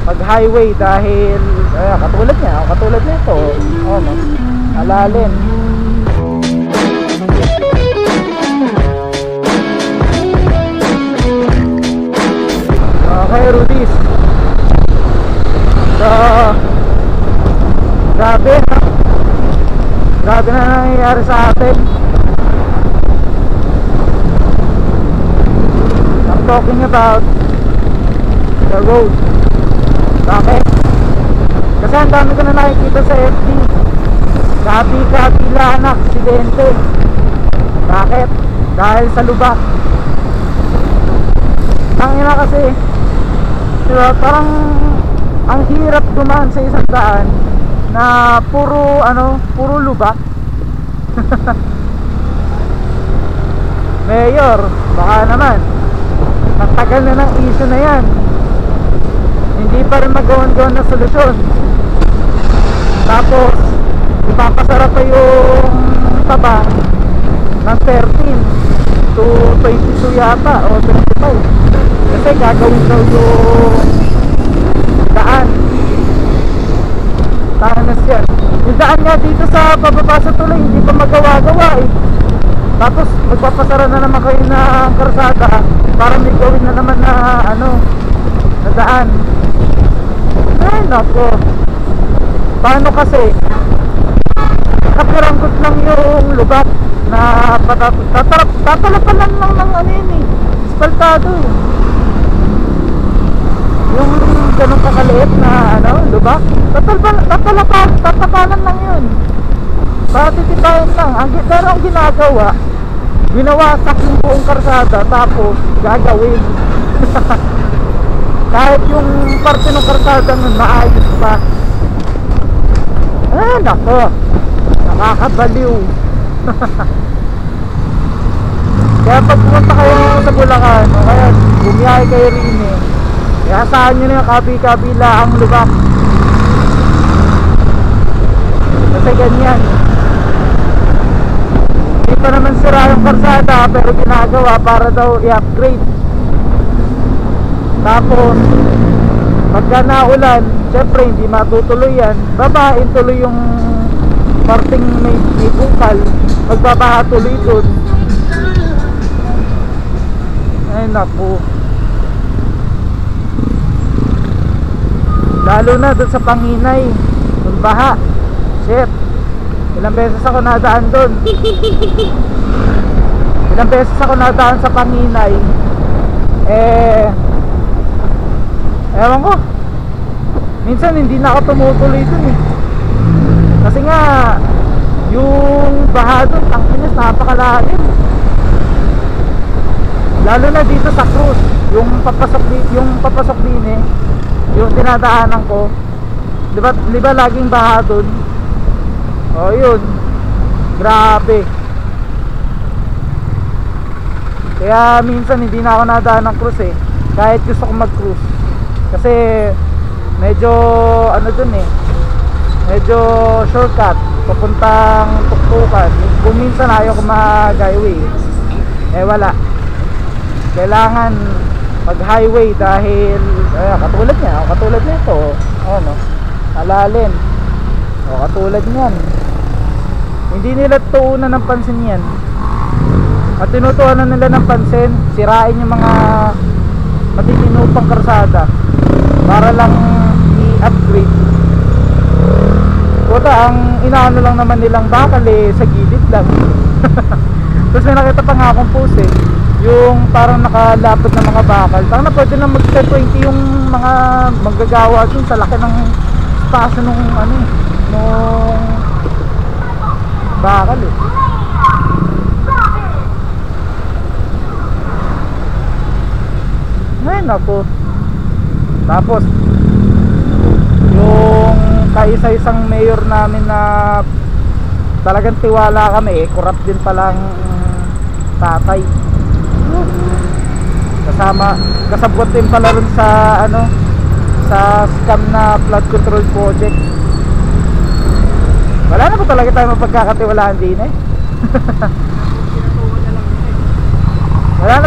pag highway dahil katulad nito, oh, no? Alalim. Okay, Rudis. So, grabe, no? Grabe na nangyayari sa atin. I'm talking about the road. Bakit? Kasi ang dami ko na nakikita sa FB. Kabila na aksidente. Bakit? Dahil sa lubak. Tangina kasi, diba, parang ang hirap dumaan sa isang daan na puro lubak. Mayor, baka naman matagal na ng issue na yan, hindi pa rin magawan-gawan na solusyon. Tapos ipapasara pa yung taba ng 13 to 22 yata o 25 kasi gagawin daw yung daan. Tahanas yan. Yung daan nga dito sa pababa sa tuloy hindi pa magawa-gawa eh. Tapos magpapasara na naman kayo ng karsada para may gawin na naman na na daan. Ay nako, paano kasi kapiranggot lang yung lubak na tatalapalan lang ng espaltado. Yung ganun kakaliit na lubak, tatapalan lang yun. Patitipayan lang. Pero ang ginagawa, binawasak yung buong karsada tapos gagawin. Kahit yung parte ng karsada nun maayos pa. Nako, nakakabaliw. Kaya pag pumunta kayo sa Bulacan o kaya bumiyahe kayo rin iasahan nyo na yung kabila ang lubak. Kasi ganyan, hindi pa naman sira yung karsada pero ginagawa para daw i-upgrade. Tapos pagka naulan, syempre hindi matutuloy yan, babain tuloy yung parting may bukal, magbabaha tuloy dun. Ay naku, lalo na dun sa Panginay, dun baha. Shit, ilang beses ako nadaan dun. Ilang beses ako nadaan sa Panginay. Ewan ko, minsan hindi na ako tumutuloy dun kasi nga yung baha dun, tangkinis, napakalalim. Lalo na dito sa Cruz, yung papasok din yung dinadaanan ko, di ba laging baha dun? O yun, grabe. Kaya minsan hindi na ako nadaan ng cruise kahit gusto ko mag-cruise. Kasi medyo dun medyo shortcut papuntang Tuktukan. Kung minsan ayaw ko mag-highway, wala, kailangan mag-highway dahil katulad nito, no, alalim. O katulad niyan, hindi nila tuunan ng pansin yan. At tinutuunan nila ng pansin, sirain yung mga matitinupang karsada para lang i-upgrade. Kuta, ang inaano lang naman nilang bakal sa gilid lang. Tapos may nakita pa nga akong post yung parang nakalapot na mga bakal. Parang na pwede na mag-20 yung mga manggagawa dun sa laki ng spasyo nung bakal Ngayon ako. Tapos yung kaisa-isang mayor namin na talagang tiwala kami, corrupt din palang tatay. Kasabwat din pala rin sa sa scam na flood control project. Wala na ba talaga tayo mapagkakatiwalaan din wala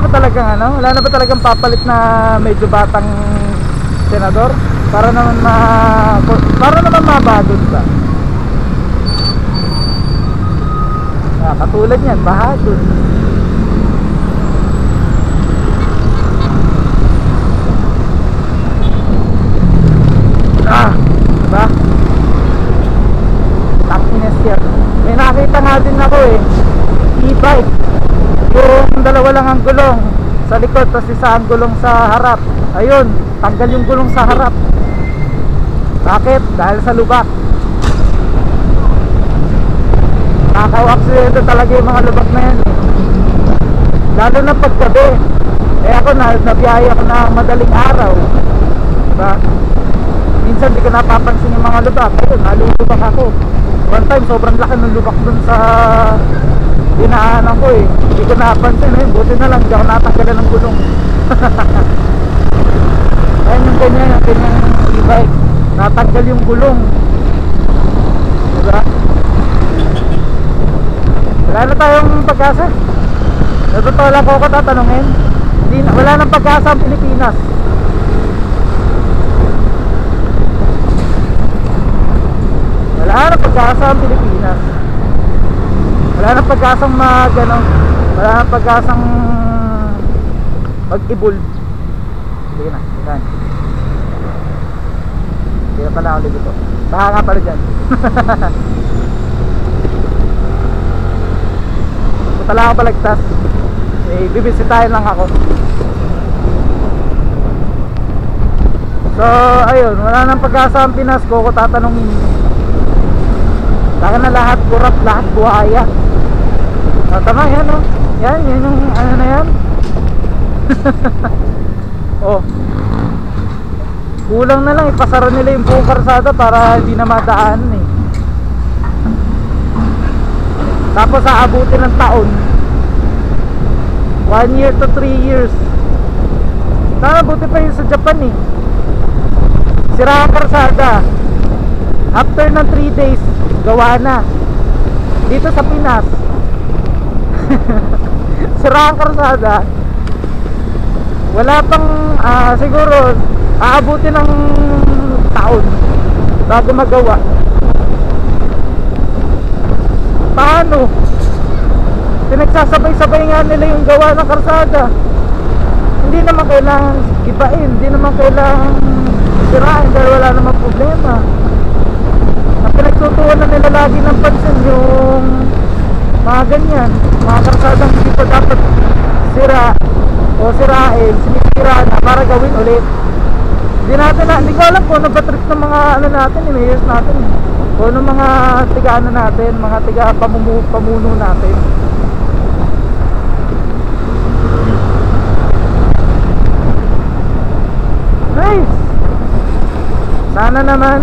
na ba talagang papalit na medyo batang senador? para naman mabagod ka. Katulad yan, bahagod. Diba? Takinis yan. May nakita nga din ako e-bike. Yung dalawa lang ang gulong sa likod, tapos isa ang gulong sa harap. Ayun, tanggal yung gulong sa harap. Bakit? Dahil sa lubak. Nakaka-aksidente talaga yung mga lubak na yan lalo na paggabi. Ako nabiyahe ako na madaling araw, diba? Minsan di ko napapansin yung mga lubak. Ayun, nalulubak ako. One time sobrang laki ng lubak dun sa dinaanan ko Hindi ko napansin buti na lang di ako natanggalan ng gulong. Ayun yung ganyan e-bike, natanggal yung gulong, diba? Wala na tayong pag-asa. Sa totoo lang ko tatanungin, wala nang pag-asa ang Pilipinas. Wala nang pag-asa ang Pilipinas. Wala nang pag-asang wala nang pag-asang mag-evolve. Sige na, yan. Hindi na pala ako dito. Baka nga pala dyan. Punta lang ako balagtas. Bibisitahin lang ako. So ayun, wala nang pag-asa ang Pinas ko tatanungin. Saka na lahat kurap, lahat buhaya. Tama yan yan yung ano na yan. Kulang na lang ipasara nila yung buong karsada para hindi na madaan Tapos aabutin ng taon, 1 year to 3 years. Buti pa yun sa Japan sira ang karsada, after ng 3 days gawa na. Dito sa Pinas sira ang karsada, wala pang siguro aabutin ng taon bago magawa. Paano? Pinagsasabay-sabay nga nila yung gawa ng karsada. Hindi naman kailangan ibain, hindi naman kailangan sirain dahil wala namang problema. Ang pinagtutuan na nila lagi ng pansin yung mga ganyan, mga karsadang hindi pa dapat sira o sirain, sinisira na para gawin ulit. Hindi ko alam kung ano ba trip ng mga ano natin, mayors natin o ano mga tiga ano natin, mga tiga pamuno natin. Nice. Sana naman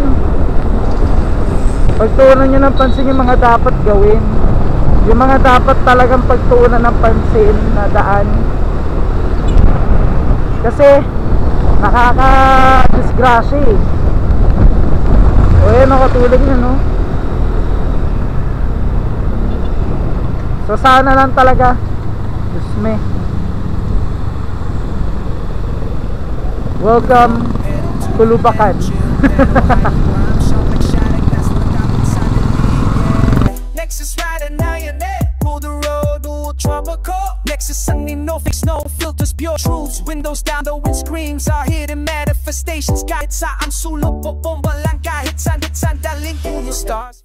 pagtuunan nyo ng pansin yung mga dapat gawin, yung mga dapat talagang pagtuunan ng pansin na daan, kasi nakaka-disgrasya o yan katulad nyo So sana lang talaga, Diyos me, welcome to Lubacan. Nexus rider now you're there. Pull the road, tropical. Nexus sunny, no fix, no filters, pure truths. Windows down, the wind screams. Our hidden manifestations. Kahit saan sulok po bomba lang, kahit saan daling through the stars.